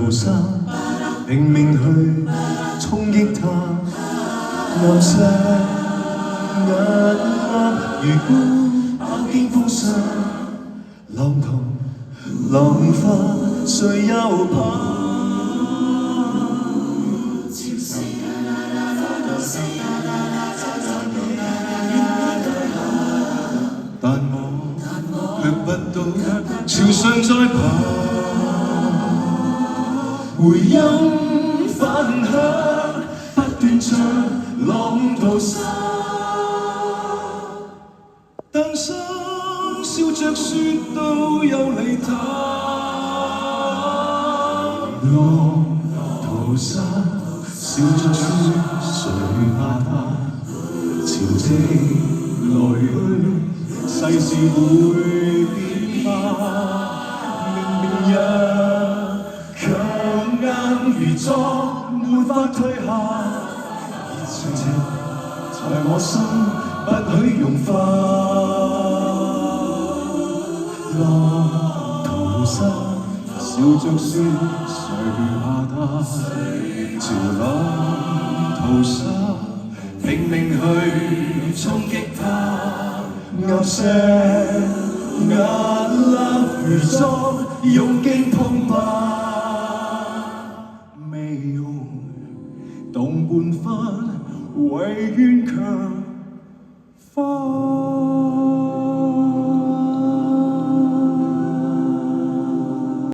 屠殺，拼命去衝擊它，岩石屹立如孤，飽經風沙，浪濤浪花，誰又怕？但我卻不到朝上再爬，回音反響，不斷唱浪淘沙。但生笑着説都有理他，浪淘沙，笑着説誰怕他？潮汐來去。世事會變化，明日強硬如昨，沒法退下。熱情在我心，不許融化。浪淘沙，笑着説誰怕他？潮浪淘沙，拼命去衝擊它。岩石屹立如昨，用勁澎湃，未用動半番，為願強化。